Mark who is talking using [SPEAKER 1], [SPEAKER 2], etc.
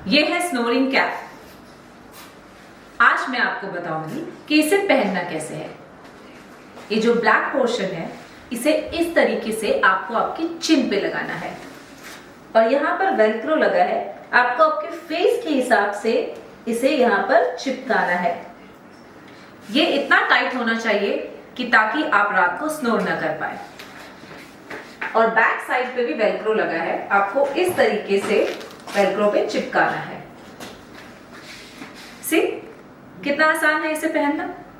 [SPEAKER 1] ये है snoring cap. आज मैं आपको बताऊंगी कि इसे पहनना कैसे है। ये जो ब्लैक पोर्शन है इसे इस तरीके से आपको आपकी चिन पे लगाना है और यहाँ पर वेल्क्रो लगा है, आपको आपके फेस के हिसाब से इसे यहाँ पर चिपकाना है। ये इतना टाइट होना चाहिए कि ताकि आप रात को स्नोर ना कर पाए। और बैक साइड पे भी वेल्क्रो लगा है, आपको इस तरीके से वेल्क्रो पे चिपकाना है। सी कितना आसान है इसे पहनना।